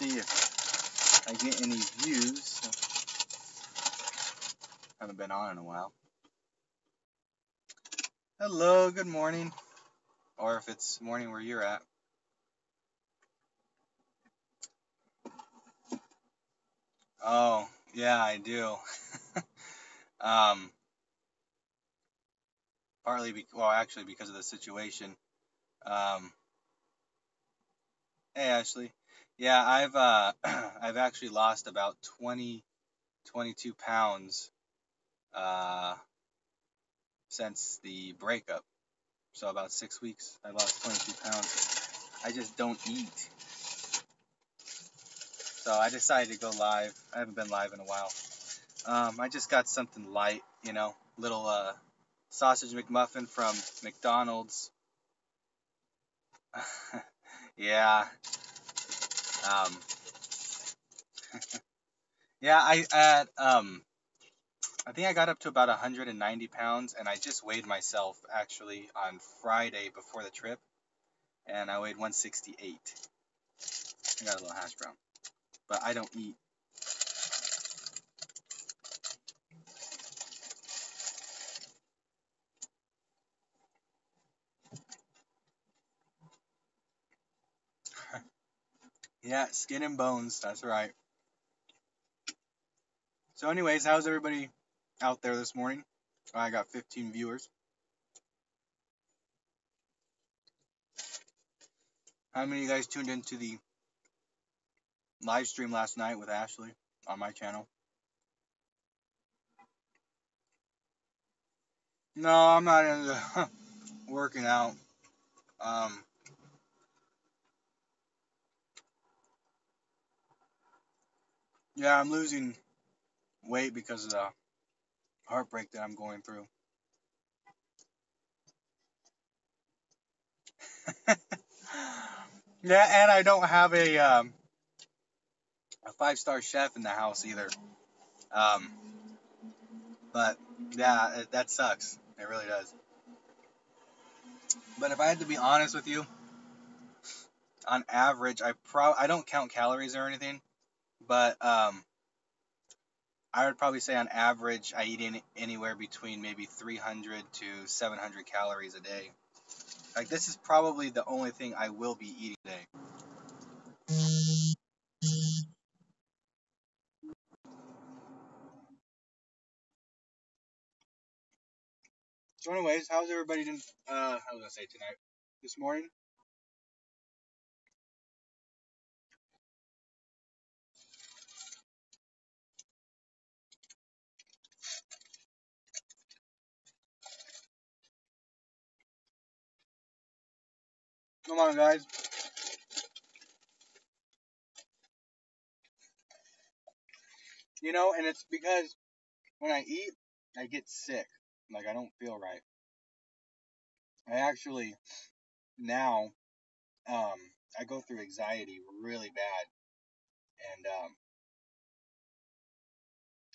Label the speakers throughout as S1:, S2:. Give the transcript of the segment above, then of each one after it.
S1: see if I get any views. Haven't been on in a while. Hello, good morning. Or if it's morning where you're at. Oh, yeah, I do. Partly, actually because of the situation. Um, hey, Ashley. Yeah, I've actually lost about 22 pounds uh, since the breakup. So about 6 weeks, I lost 22 pounds. I just don't eat. So I decided to go live. I haven't been live in a while. I just got something light, little sausage McMuffin from McDonald's. Yeah. Um, yeah, I think I got up to about 190 pounds, and I just weighed myself actually on Friday before the trip, and I weighed 168. I got a little hash brown, but I don't eat. Yeah, skin and bones, that's right. So anyways, how's everybody out there this morning? I got 15 viewers. How many of you guys tuned into the live stream last night with Ashley on my channel? No, I'm not into working out. Um, yeah, I'm losing weight because of the heartbreak that I'm going through. Yeah, and I don't have a 5-star chef in the house either. Um, but yeah, that sucks. It really does. But if I had to be honest with you, on average, I don't count calories or anything, but I would probably say on average I eat anywhere between maybe 300 to 700 calories a day. Like, this is probably the only thing I will be eating today. So anyways, how's everybody doing? I was gonna say tonight, this morning. Come on, guys. And it's because when I eat, I get sick. Like, I don't feel right. I actually now, I go through anxiety really bad, and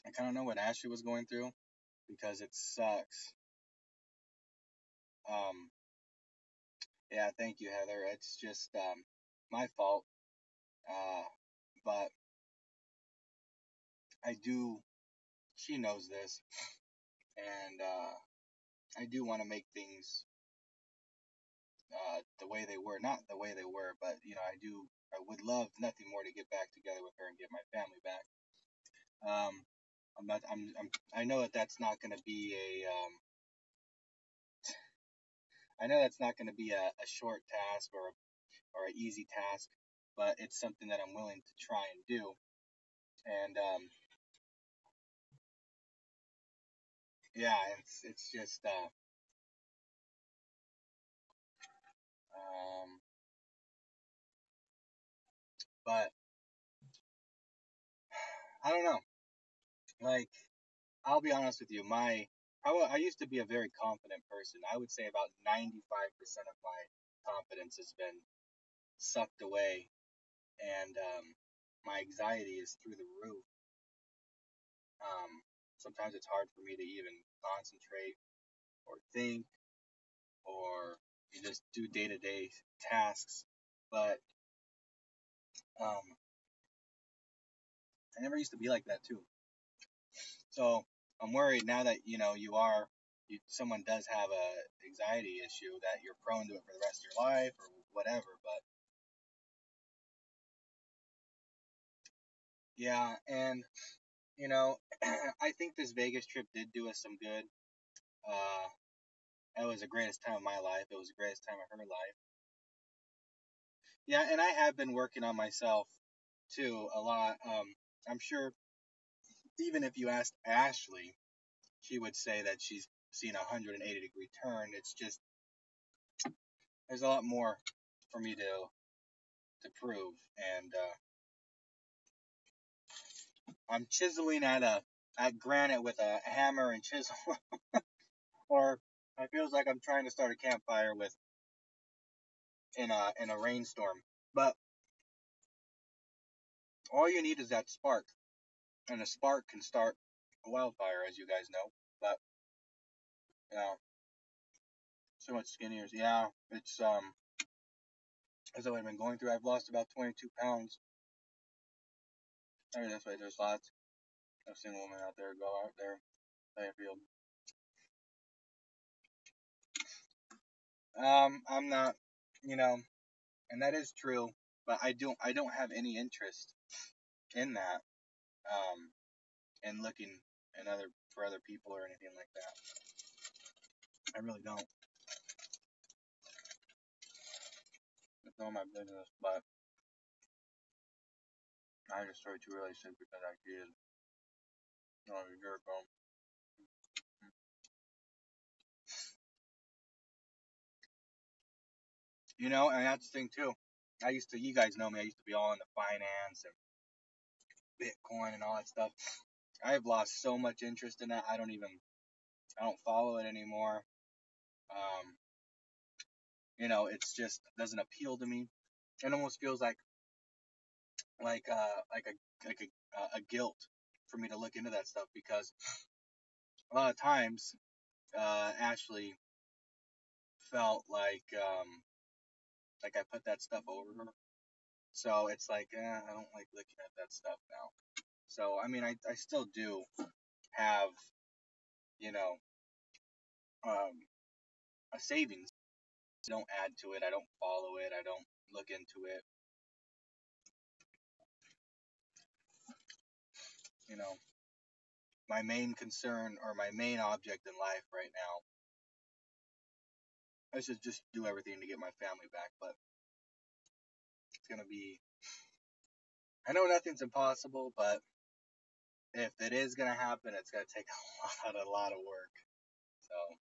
S1: I kind of know what Ashley was going through because it sucks. Um, yeah, thank you, Heather. It's just my fault. Uh, but I do. She knows this, and I do want to make things the way they were. Not the way they were, but I do. I would love nothing more to get back together with her and get my family back. Um, I'm not. I know that that's not going to be a. I know that's not going to be a short task or an easy task, but it's something that I'm willing to try and do. And yeah, it's just um, but I don't know. Like, I'll be honest with you. I used to be a very confident person. I would say about 95% of my confidence has been sucked away, and my anxiety is through the roof. Sometimes it's hard for me to even concentrate or think or just do day-to-day tasks. But I never used to be like that too. So I'm worried now that someone does have a anxiety issue that you're prone to it for the rest of your life or whatever. But yeah, and I think this Vegas trip did do us some good. Uh, it was the greatest time of my life. It was the greatest time of her life. Yeah, and I have been working on myself too a lot. I'm sure even if you asked Ashley, she would say that she's seen a 180-degree turn. It's just there's a lot more for me to prove, and I'm chiseling at granite with a hammer and chisel, or it feels like I'm trying to start a campfire with in a rainstorm. But all you need is that spark, and a spark can start a wildfire, as you guys know. But yeah, so much skinnier. Yeah, it's as I've been going through. I've lost about 22 pounds. I mean, that's why there's lots of single women out there go out there play a field. I'm not, you know, and that is true, but I don't have any interest in that. Um, and looking and other for other people or anything like that. I really don't. It's none of my business, but I just started too early simply because I did. No, a year ago. And that's the thing too. You guys know me. I used to be all into finance and Bitcoin and all that stuff. I've lost so much interest in that. I don't follow it anymore. Um, it's just doesn't appeal to me. It almost feels like a guilt for me to look into that stuff because a lot of times Ashley felt like I put that stuff over her. So it's like I don't like looking at that stuff now. So I mean I still do have you know um, a savings. I don't add to it. I don't follow it. I don't look into it. You know, my main concern or my main object in life right now I should just do everything to get my family back, but it's gonna be. I know nothing's impossible, but if it is gonna happen, it's gonna take a lot of work. So,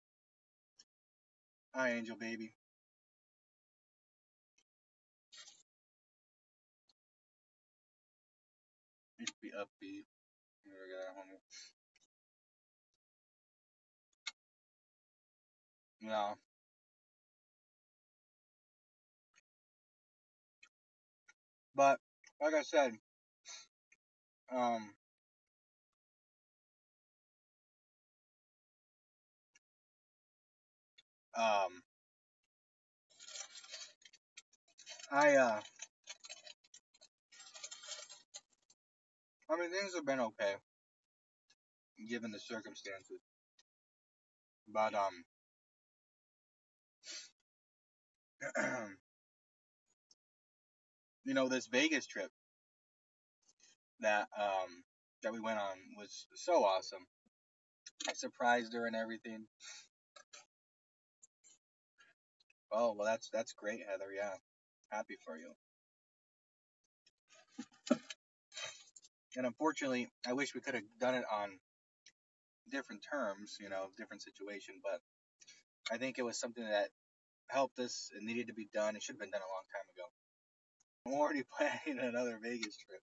S1: hi, Angel baby. You should be upbeat. No, but like I said, um, um, I mean, things have been okay given the circumstances, but this Vegas trip that that we went on was so awesome. I surprised her and everything. Oh well, that's great, Heather. Yeah, happy for you. And unfortunately, I wish we could have done it on different terms, different situation. But I think it was something that helped us and needed to be done. It should have been done a long time ago. I'm already planning another Vegas trip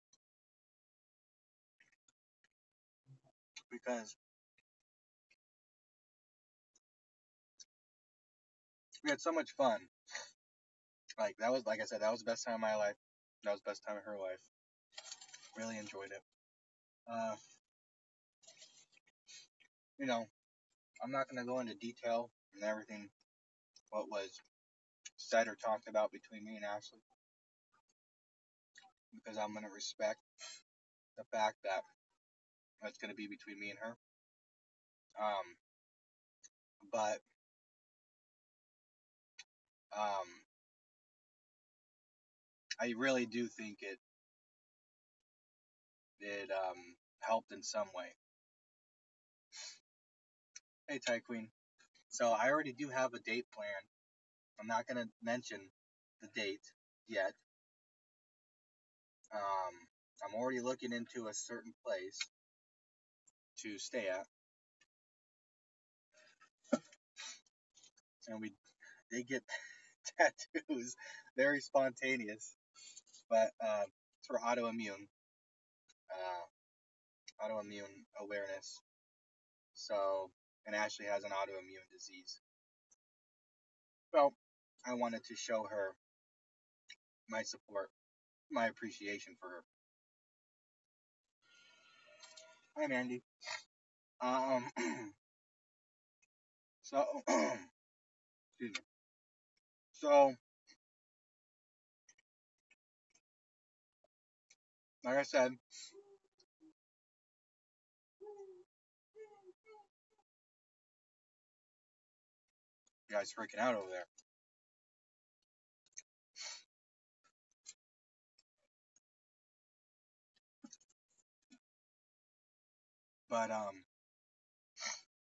S1: because we had so much fun. Like that was, like I said, that was the best time of my life. That was the best time of her life. Really enjoyed it. Uh, you know, I'm not gonna go into detail and everything what was said or talked about between me and Ashley because I'm gonna respect. the fact that it's going to be between me and her. Um, but um, I really do think it helped in some way. Hey, Ty Queen. So I already do have a date planned. I'm not going to mention the date yet. Um, I'm already looking into a certain place to stay at, and we they get tattoos, very spontaneous, but it's for autoimmune awareness. So, and Ashley has an autoimmune disease. So, I wanted to show her my support, my appreciation for her. Hi, Mandy. Um, so, excuse me. So, like I said, you guys freaking out over there. But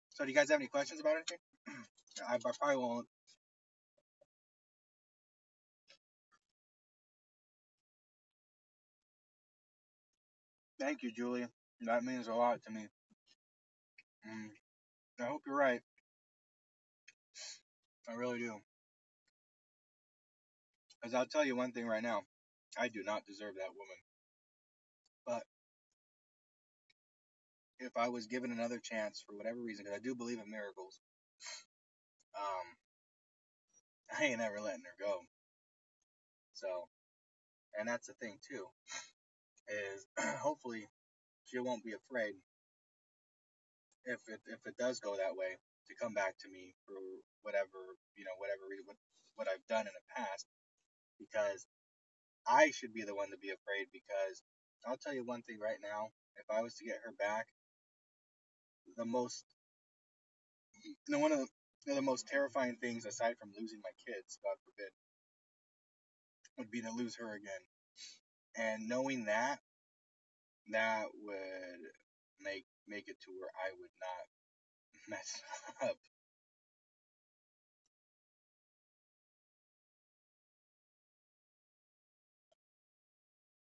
S1: so do you guys have any questions about anything? I probably won't. Thank you, Julia. That means a lot to me. Mm, I hope you're right. I really do. Because I'll tell you one thing right now. I do not deserve that woman. But if I was given another chance for whatever reason, because I do believe in miracles, um, I ain't ever letting her go. So, and that's the thing too, is hopefully she won't be afraid if it does go that way to come back to me for whatever reason, what I've done in the past, because I should be the one to be afraid. Because I'll tell you one thing right now, if I was to get her back, the most one of the most terrifying things aside from losing my kids, God forbid, would be to lose her again. And knowing that, that would make it to where I would not mess up.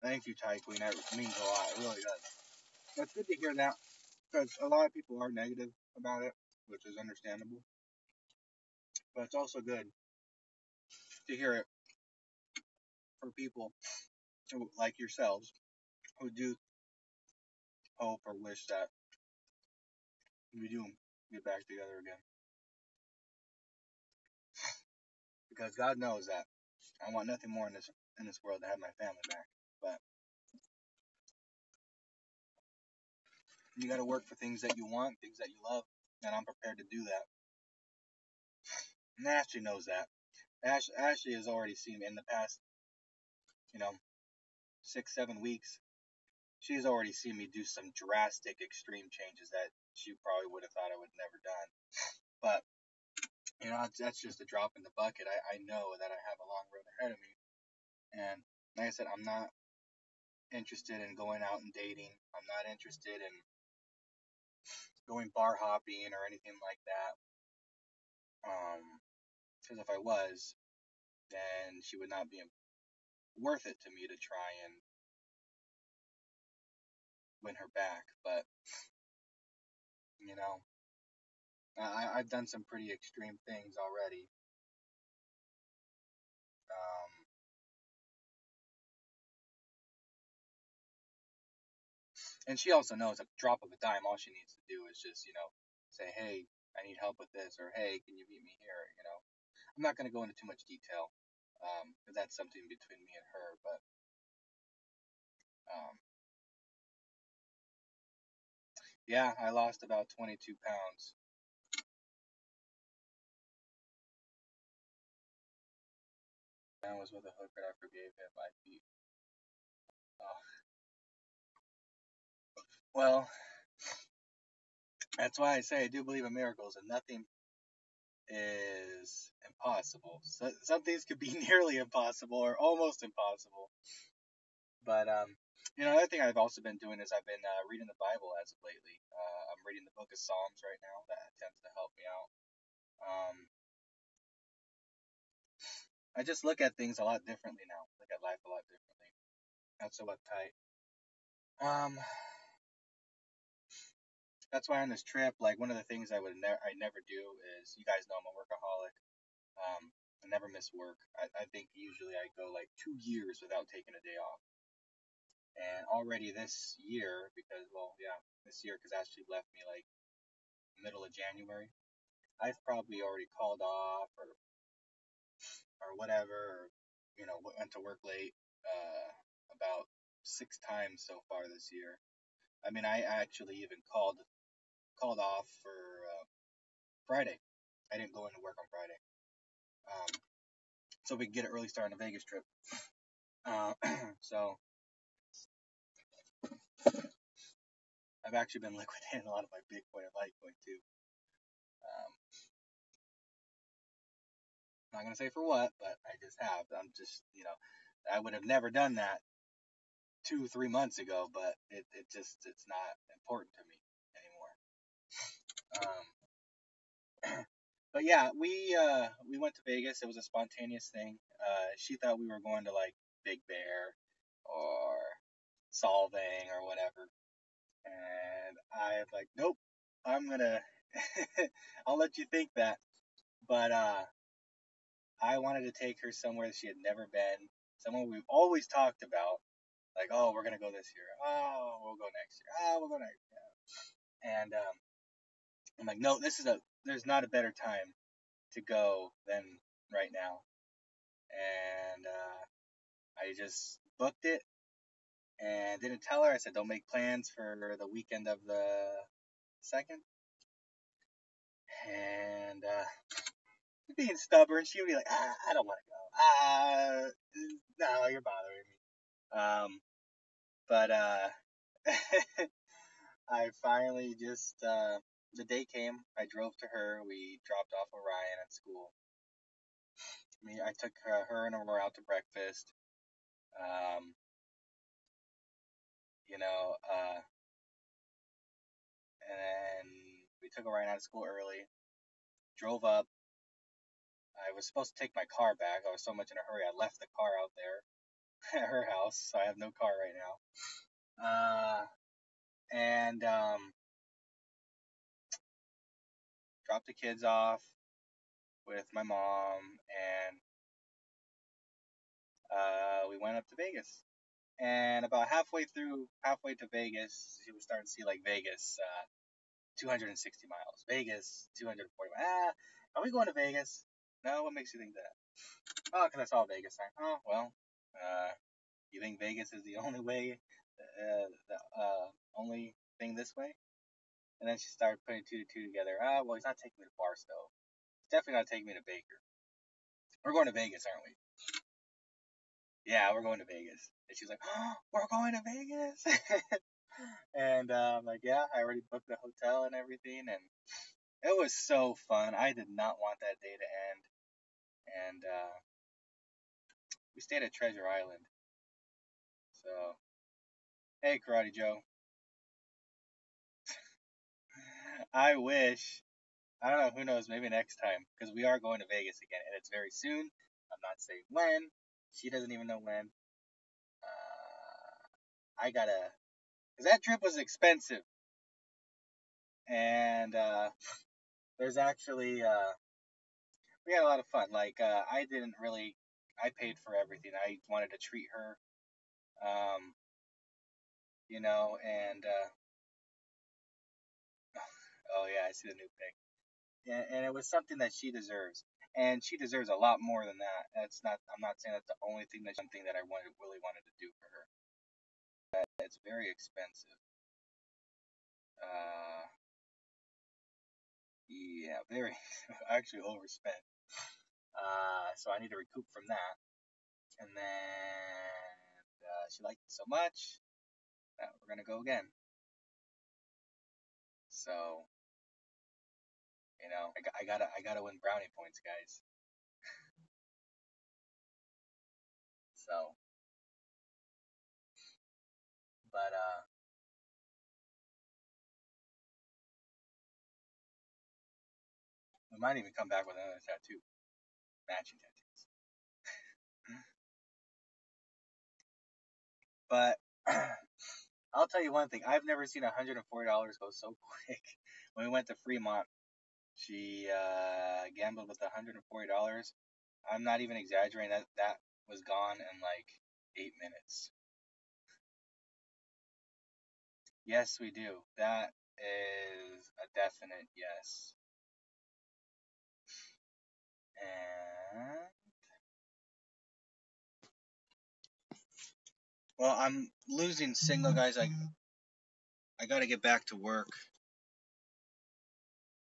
S1: Thank you, Ty Queen. That means a lot. It really does. It's good to hear that because a lot of people are negative about it, which is understandable. But it's also good to hear it for people who, like yourselves, who do hope or wish that we do get back together again. Because God knows that I want nothing more in this world to have my family back. But you got to work for things that you want, things that you love, and I'm prepared to do that. And Ashley knows that. Ashley has already seen me in the past, you know, 6, 7 weeks. She's already seen me do some drastic, extreme changes that she probably would have thought I would have never done. But that's just a drop in the bucket. I know that I have a long road ahead of me, and like I said, I'm not interested in going out and dating. I'm not interested in going bar hopping or anything like that. Because if I was, then she would not be worth it to me to try and win her back. But you know, I've done some pretty extreme things already. Um, and she also knows at the drop of a dime, all she needs to do is just, say, hey, I need help with this, or hey, can you meet me here? I'm not going to go into too much detail, because that's something between me and her. But um, yeah, I lost about 22 pounds. That was with a hooker. I forgave him. I beat. Oh, Well, that's why I say I do believe in miracles, and nothing is impossible. So, some things could be nearly impossible or almost impossible. But another thing I've also been doing is I've been reading the Bible as of lately. I'm reading the Book of Psalms right now. That tends to help me out. Um, I just look at things a lot differently now. Look at life a lot differently. Not so uptight. That's why on this trip, like one of the things I never do is, you guys know I'm a workaholic. I never miss work. I think usually I go like 2 years without taking a day off. And already this year, because, well, yeah, this year, because Ashley left me like middle of January, I've probably already called off or whatever, or, went to work late about 6 times so far this year. I mean, I actually even called off for Friday. I didn't go into work on Friday, so we could get an early start on the Vegas trip. Uh, so I've actually been liquidating a lot of my Bitcoin and Litecoin too. I'm not gonna say for what, but I just have. I'm just, I would have never done that 2, 3 months ago, but it's not important to me anymore. But yeah, we went to Vegas. It was a spontaneous thing. She thought we were going to like Big Bear or Solvang or whatever, and I was like, nope, I'm gonna, I'll let you think that, but I wanted to take her somewhere she had never been, somewhere we've always talked about, like, oh, we're gonna go this year, oh, we'll go next year, oh, we'll go next year, and I'm like, no, there's not a better time to go than right now, and I just booked it and didn't tell her. I said, don't make plans for the weekend of the second, and being stubborn, she would be like, I don't want to go. No, you're bothering me. But I finally just the day came. I drove to her. We dropped off Orion at school. I took her and Aurora out to breakfast. Um, you know, and then we took Orion out of school early. Drove up. I was supposed to take my car back. I was so much in a hurry. I left the car out there at her house, so I have no car right now. And dropped the kids off with my mom, and we went up to Vegas. And about halfway to Vegas, she was starting to see like Vegas, 260 miles. Vegas, 240 miles. Are we going to Vegas? No, what makes you think that? Oh, because I saw Vegas sign. Oh, well, you think Vegas is the only way, the only thing this way? And then she started putting two to two together. Well, he's not taking me to Barstow. He's definitely not taking me to Baker. We're going to Vegas, aren't we? Yeah, we're going to Vegas. And she's like, oh, we're going to Vegas? And I'm like, yeah, I already booked the hotel and everything. And it was so fun. I did not want that day to end. And we stayed at Treasure Island. So, hey, Karate Joe. I wish. I don't know. Who knows? Maybe next time. Because we are going to Vegas again. And it's very soon. I'm not saying when. She doesn't even know when. I gotta. Because that trip was expensive. And there's actually. We had a lot of fun. Like, I didn't really. I paid for everything. I wanted to treat her. Um, and oh yeah, I see the new pic. And it was something that she deserves, and she deserves a lot more than that. That's not. I'm not saying that's the only thing. That's something that I really wanted to do for her. It's very expensive. Uh, yeah, very. Actually overspent. So I need to recoup from that. And then she liked it so much that we're gonna go again. So, I gotta win brownie points, guys. So, but we might even come back with another tattoo, matching tattoos. But I'll tell you one thing: I've never seen $140 go so quick. When we went to Fremont, she gambled with $140. I'm not even exaggerating. That was gone in like 8 minutes. Yes, we do. That is a definite yes. And well, I'm losing signal, guys. I gotta get back to work.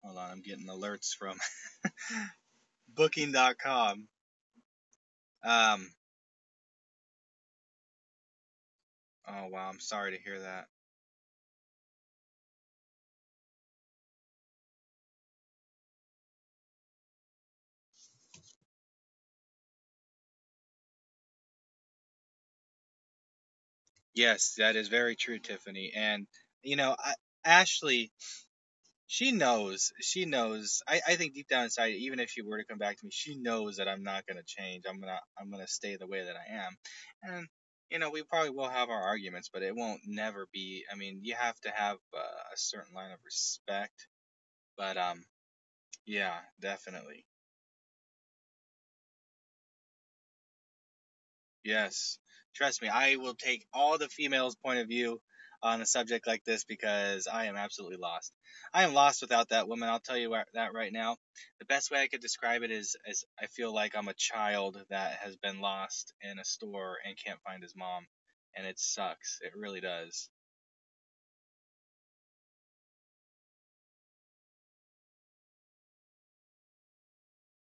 S1: Hold on, I'm getting alerts from Booking.com. Um. Oh wow, I'm sorry to hear that. Yes, that is very true, Tiffany. And Ashley, she knows. She knows. I think deep down inside, even if she were to come back to me, she knows that I'm not gonna change. I'm gonna stay the way that I am. And we probably will have our arguments, but it won't never be. I mean, you have to have a certain line of respect. But yeah, definitely. Yes. Trust me, I will take all the females' point of view on a subject like this because I am absolutely lost. I am lost without that woman. I'll tell you that right now. The best way I could describe it is I feel like I'm a child that has been lost in a store and can't find his mom, and it sucks. It really does.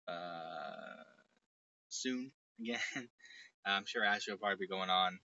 S1: Uh, Soon again. I'm sure Ashley will probably be going on